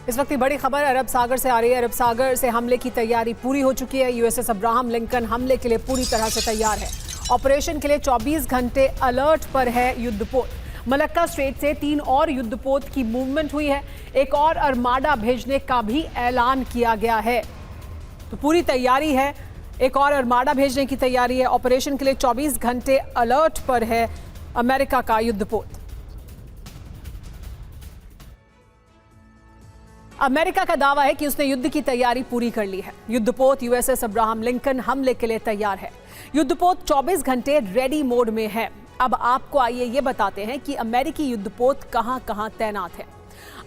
इस वक्त की बड़ी खबर अरब सागर से आ रही है। अरब सागर से हमले की तैयारी पूरी हो चुकी है। यूएसएस अब्राहम लिंकन हमले के लिए पूरी तरह से तैयार है। ऑपरेशन के लिए 24 घंटे अलर्ट पर है युद्धपोत। मलक्का स्ट्रेट से 3 और युद्धपोत की मूवमेंट हुई है। एक और अर्माडा भेजने का भी ऐलान किया गया है। तो पूरी तैयारी है, एक और अर्माडा भेजने की तैयारी है। ऑपरेशन के लिए 24 घंटे अलर्ट पर है अमेरिका का युद्धपोत। अमेरिका का दावा है कि उसने युद्ध की तैयारी पूरी कर ली है। युद्धपोत यूएसएस अब्राहम लिंकन हमले के लिए तैयार है। युद्धपोत 24 घंटे रेडी मोड में है। अब आपको आइए ये बताते हैं कि अमेरिकी युद्धपोत कहां-कहां तैनात है।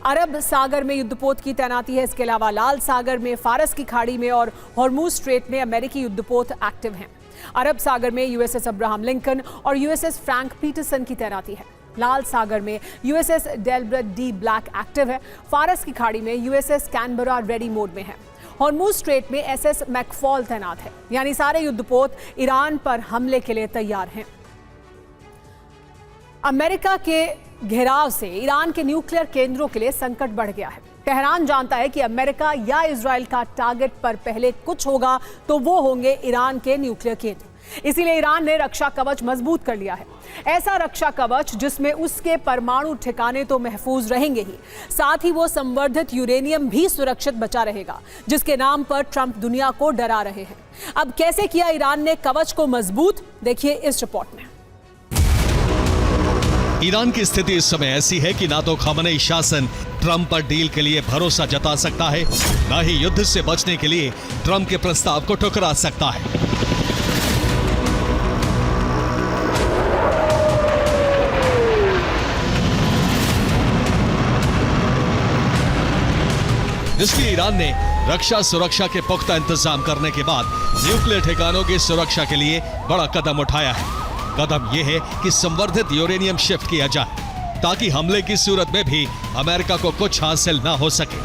अरब सागर में युद्धपोत की तैनाती है। इसके अलावा लाल सागर में, फारस की खाड़ी में और हॉर्मुज स्ट्रेट में अमेरिकी युद्धपोत एक्टिव हैं। अरब सागर में यूएसएस अब्राहम लिंकन और यूएसएस फ्रैंक पीटरसन की तैनाती है। लाल सागर में यूएसएस डेलब्रेट डी ब्लैक एक्टिव है। फारस की खाड़ी में यूएसएस कैनबरा रेडी मोड में है। हॉर्मुज स्ट्रेट में एसएस मैकफॉल तैनात है। यानी सारे युद्धपोत ईरान पर हमले के लिए तैयार हैं। अमेरिका के घेराव से ईरान के न्यूक्लियर केंद्रों के लिए संकट बढ़ गया है। तेहरान जानता है कि अमेरिका या इजराइल का टारगेट पर पहले कुछ होगा तो वो होंगे ईरान के न्यूक्लियर केंद्र। इसीलिए ईरान ने रक्षा कवच मजबूत कर लिया है। ऐसा रक्षा कवच जिसमें उसके परमाणु ठिकाने तो महफूज रहेंगे ही, साथ ही वो संवर्धित यूरेनियम भी सुरक्षित बचा रहेगा, जिसके नाम पर ट्रंप दुनिया को डरा रहे हैं। अब कैसे किया ईरान ने कवच को मजबूत, देखिए इस रिपोर्ट में। ईरान की स्थिति इस समय ऐसी है कि ना तो खामेनेई शासन ट्रंप पर डील के लिए भरोसा जता सकता है, ना ही युद्ध से बचने के लिए ट्रंप के प्रस्ताव को ठुकरा सकता है। इसलिए ईरान ने रक्षा सुरक्षा के पुख्ता इंतजाम करने के बाद न्यूक्लियर ठिकानों की सुरक्षा के लिए बड़ा कदम उठाया है। कदम यह है कि संवर्धित यूरेनियम शिफ्ट किया जाए ताकि हमले की सूरत में भी अमेरिका को कुछ हासिल ना हो सके।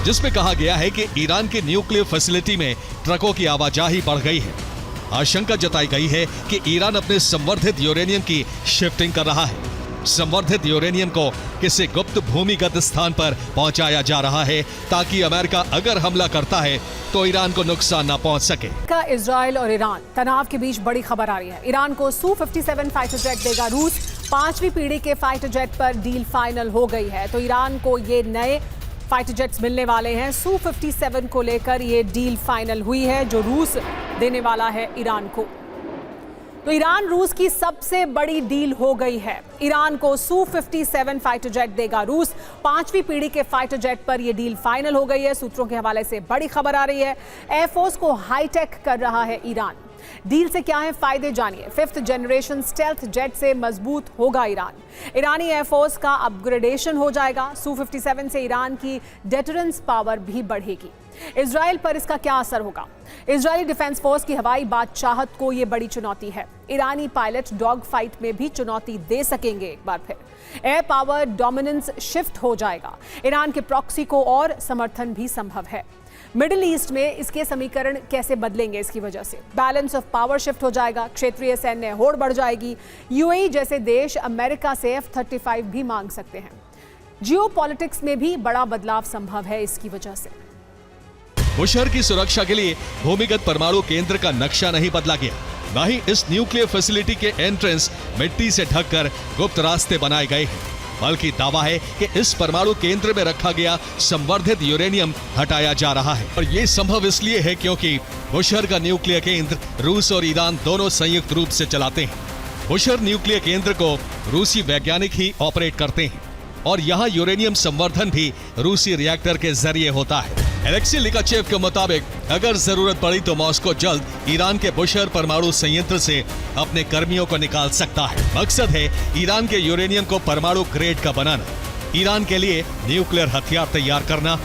जिसमें कहा गया है कि ईरान की न्यूक्लियर फैसिलिटी में ट्रकों की आवाजाही बढ़ गई है। आशंका जताई गई है कि ईरान अपने संवर्धित यूरेनियम की शिफ्टिंग कर रहा है। संवर्धित यूरेनियम को किसी गुप्त भूमिगत स्थान पर पहुंचाया जा रहा है ताकि अमेरिका अगर हमला करता है तो ईरान को नुकसान ना पहुंच सके। इजराइल और ईरान तनाव के बीच बड़ी खबर आ रही है। ईरान को Su-57 फाइटर जेट देगा रूस। 5वीं पीढ़ी के फाइटर जेट पर डील फाइनल हो गई है। तो ईरान को ये नए फाइटर जेट्स मिलने वाले हैं। Su-57 को लेकर ये डील फाइनल हुई है जो रूस देने वाला है ईरान को। तो ईरान रूस की सबसे बड़ी डील हो गई है। ईरान को Su-57 फाइटर जेट देगा रूस। 5वीं पीढ़ी के फाइटर जेट पर यह डील फाइनल हो गई है। सूत्रों के हवाले से बड़ी खबर आ रही है। एयरफोर्स को हाईटेक कर रहा है ईरान। डील से क्या है फायदे, जानिए। 5th जनरेशन स्टेल्थ जेट से मजबूत होगा ईरान। ईरानी एयरफोर्स का अपग्रेडेशन हो जाएगा। Su-57 से ईरान की डेटरेंस पावर भी बढ़ेगी। इजराइल पर इसका क्या असर होगा? इजरायली डिफेंस फोर्स की हवाई बादशाहत को यह बड़ी चुनौती है। ईरानी पायलट डॉग फाइट में भी चुनौती दे सकेंगे। एक बार फिर एयर पावर डोमिनेंस शिफ्ट हो जाएगा। ईरान के प्रॉक्सी को और समर्थन भी संभव है। मिडिल ईस्ट में इसके समीकरण कैसे बदलेंगे? इसकी वजह से बैलेंस ऑफ पावर शिफ्ट हो जाएगा। क्षेत्रीय सैन्य होड़ बढ़ जाएगी। यूएई जैसे देश अमेरिका से F-35 भी मांग सकते हैं। जियोपॉलिटिक्स में भी बड़ा बदलाव संभव है इसकी वजह से। बुशहर की सुरक्षा के लिए भूमिगत परमाणु केंद्र का नक्शा नहीं बदला गया, न ही इस न्यूक्लियर फैसिलिटी के एंट्रेंस मिट्टी से ढककर गुप्त रास्ते बनाए गए हैं, बल्कि दावा है कि इस परमाणु केंद्र में रखा गया संवर्धित यूरेनियम हटाया जा रहा है। और ये संभव इसलिए है क्योंकि बुशहर का न्यूक्लियर केंद्र रूस और ईरान दोनों संयुक्त रूप से चलाते हैं। बुशहर न्यूक्लियर केंद्र को रूसी वैज्ञानिक ही ऑपरेट करते हैं और यहाँ यूरेनियम संवर्धन भी रूसी रिएक्टर के जरिए होता है। एलेक्सी लिकाचेव के मुताबिक अगर जरूरत पड़ी तो मॉस्को जल्द ईरान के बुशहर परमाणु संयंत्र से अपने कर्मियों को निकाल सकता है। मकसद है ईरान के यूरेनियम को परमाणु ग्रेड का बनाना, ईरान के लिए न्यूक्लियर हथियार तैयार करना